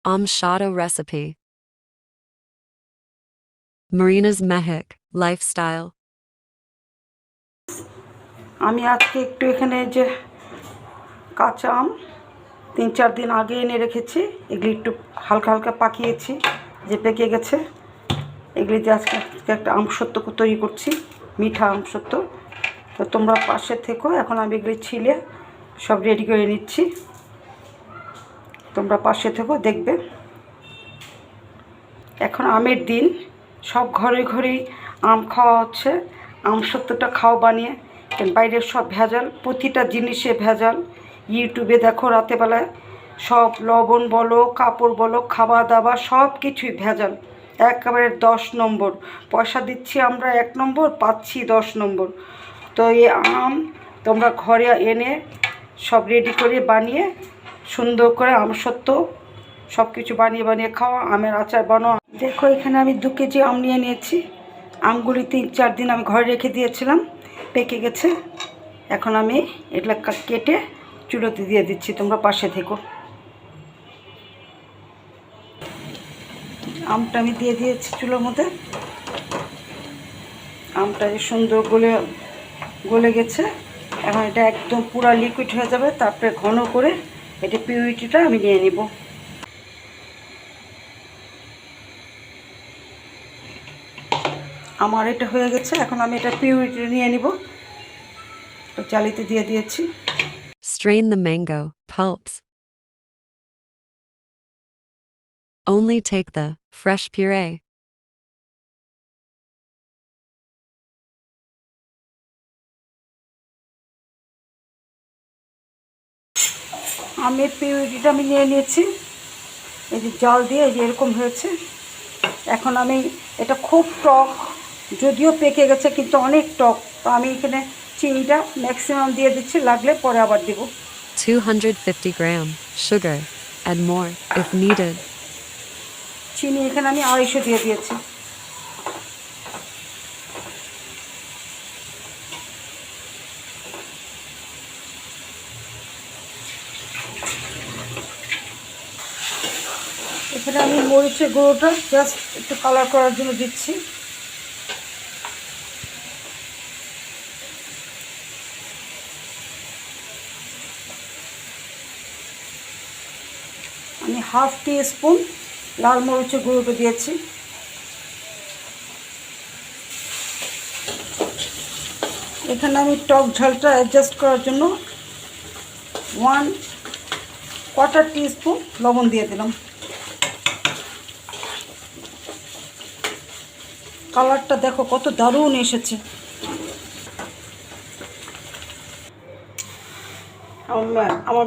Amshada recipe. Marina's Mehik lifestyle. আমি আজকে একটু এখানে যে কাঁচা আম 3-4 দিন আগে এনে রেখেছি, এগুলি একটু হালকা হালকা পাকিয়েছি, যে পেকে গেছে। এগুলি দিয়ে আজকে একটা আমসত্ত্ব তৈরি করছি, মিঠা আমসত্ত্ব। তো তোমরা পাশে থেকো, এখন আমি এগুলি ছিলে সব রেডি করে নিচ্ছি, তোমরা পাশে থেকো, দেখবে। এখন আমের দিন, সব ঘরে ঘরেই আম খাওয়া হচ্ছে। আমসত্ত্বটা খাও বানিয়ে, বাইরের সব ভেজাল, প্রতিটা জিনিসে ভেজাল। ইউটিউবে দেখো রাতেবেলায় সব লবণ বলো, কাপড় বলো, খাওয়া দাওয়া সব কিছুই ভেজাল, একেবারে 10 নম্বর। পয়সা দিচ্ছি আমরা 1 নম্বর, পাচ্ছি 10 নম্বর। তো এই আম তোমরা ঘরে এনে সব রেডি করে বানিয়ে সুন্দর করে আমসত্ত্ব সব কিছু বানিয়ে বানিয়ে খাওয়া, আমের আচার বানাও। দেখো এখানে আমি 2 কেজি আম নিয়ে নিয়েছি। আমগুলি 3-4 দিন আমি ঘরে রেখে দিয়েছিলাম, পেকে গেছে। এখন আমি এগুলো কেটে চুলোতে দিয়ে দিচ্ছি, তোমরা পাশে থেকো। আমটা আমি দিয়ে দিয়েছি চুলোর মধ্যে। আমটা সুন্দর গলে গেছে। এখন এটা একদম পুরো লিকুইড হয়ে যাবে, তারপরে ঘন করে এটা পিউরিটিটা আমি নিয়ে নিব। আমার এটা হয়ে গেছে, এখন আমি এটা পিউরিটি নিয়ে নিব। তো জালিতে দিয়ে দিয়েছি। Strain the mango pulps. Only take the fresh puree. আমের পিউরিটিটা আমি নিয়ে নিয়েছি, এই যে জল দিয়ে এই যে এরকম হয়েছে। এখন আমি এটা খুব টক, যদিও পেকে গেছে কিন্তু অনেক টক, তো আমি এখানে চিনিটা ম্যাক্সিমাম দিয়ে দিচ্ছি, লাগলে পরে আবার দেব। 250 gram sugar. Add more if needed. চিনি এখানে আমি 250 দিয়ে দিয়েছি। এখানে আমি মরিচের গুঁড়োটা জাস্ট একটু কালার করার জন্য দিচ্ছি। আমি হাফ টিস্পুন লাল মরিচের গুঁড়োটা দিয়েছি। এখানে আমি টক ঝালটা অ্যাডজাস্ট করার জন্য 1/4 টিস্পুন লবণ দিয়ে দিলাম। কালারটা দেখো কত দারুণ এসেছে। আমার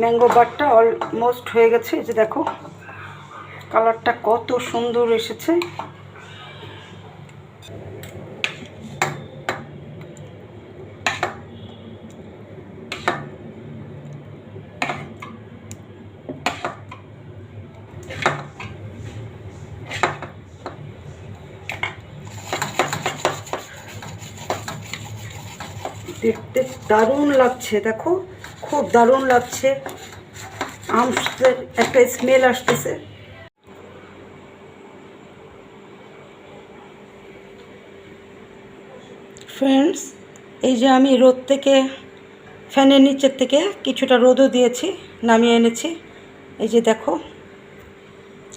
ম্যাঙ্গো বারটা অলমোস্ট হয়ে গেছে, এই যে দেখো কালারটা কত সুন্দর এসেছে। দেখতে দারুণ লাগছে, দেখো খুব দারুণ লাগছে। আমের একটা স্মেল আসতেছে। ফ্রেন্ডস, এই যে আমি রোদ থেকে, ফ্যানের নিচের থেকে কিছুটা রোদও দিয়েছি, নামিয়ে এনেছি। এই যে দেখো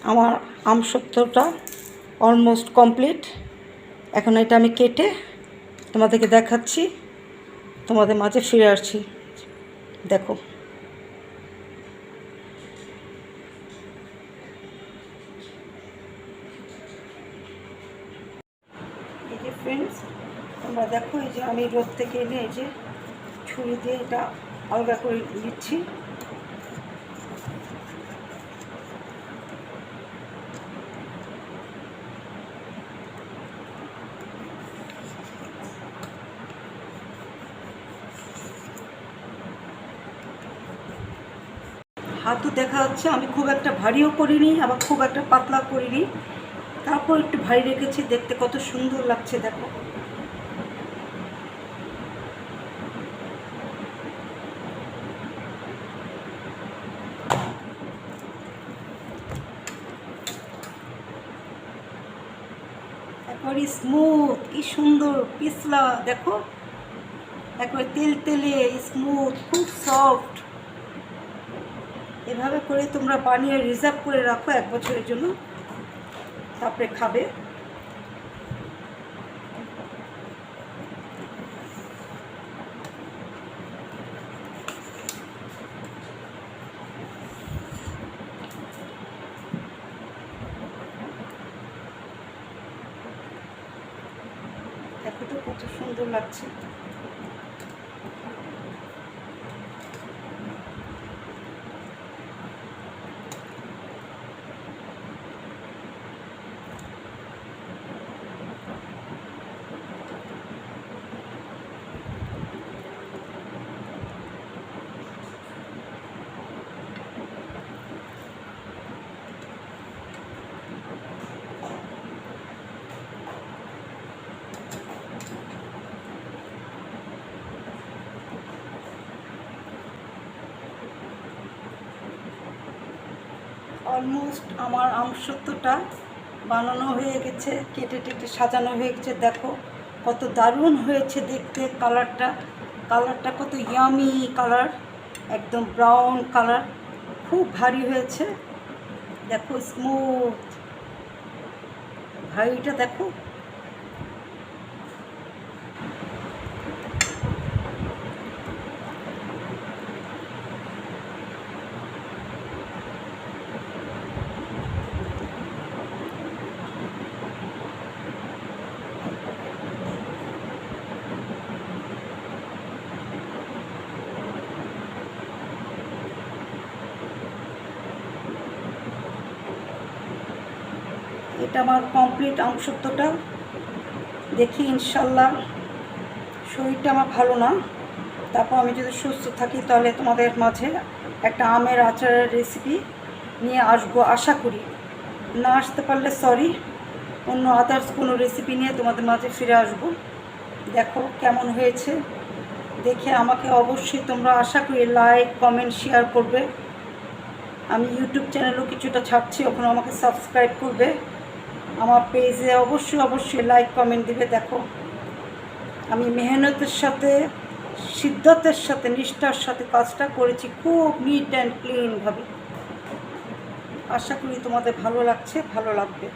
আমার আমসত্ত্বটা অলমোস্ট কমপ্লিট। এখন এটা আমি কেটে তোমাদেরকে দেখাচ্ছি, তোমাদের মাঝে ফিরে আসছি। দেখো এই যে ফ্রেন্ডস, তোমরা দেখো এই যে আমি রোদ থেকে এনে এই যে ছুরি দিয়ে এটা আলগা করে নিচ্ছি। হাতও দেখা যাচ্ছে, আমি খুব একটা ভারীও করিনি, আবার খুব একটা পাতলা করিনি, তারপর একটু ভারী রেখেছি। দেখতে কত সুন্দর লাগছে দেখো। একেবারে স্মুথ, কি সুন্দর পিছলা, দেখো একবারে তেল তেলে স্মুথ, খুব সফট। এভাবে করে তোমরা বানিয়ে রিজার্ভ করে রাখো 1 বছরের জন্য, তারপরে খাবে। দেখো তো কত সুন্দর লাগছে। অলমোস্ট আমার আমসত্ত্বটা বানানো হয়ে গেছে, কেটে টেটে সাজানো হয়ে গেছে। দেখো কত দারুণ হয়েছে দেখতে, কালারটা কত ইয়ামি কালার, একদম ব্রাউন কালার, খুব ভারী হয়েছে। দেখো স্মুথ, ভারীটা দেখো। এটা আমার কমপ্লিট আমসত্ত্বটা। দেখি ইনশাল্লাহ, শরীরটা আমার ভালো না, তারপর আমি যদি সুস্থ থাকি তাহলে তোমাদের মাঝে একটা আমের আচারের রেসিপি নিয়ে আসবো, আশা করি। না আসতে পারলে সরি, অন্য আদার্স কোনো রেসিপি নিয়ে তোমাদের মাঝে ফিরে আসবো। দেখো কেমন হয়েছে, দেখে আমাকে অবশ্যই তোমরা আশা করি লাইক কমেন্ট শেয়ার করবে। আমি ইউটিউব চ্যানেলও কিছুটা ছাড়ছি, ওখানে আমাকে সাবস্ক্রাইব করবে। আমার পেজে অবশ্যই লাইক কমেন্ট দিবে। দেখো আমি মেহনতের সাথে, সিদ্ধতের সাথে, নিষ্ঠার সাথে কাজটা করেছি, খুব নিট অ্যান্ড ক্লিনভাবে। আশা করি তোমাদের ভালো লাগছে, ভালো লাগবে।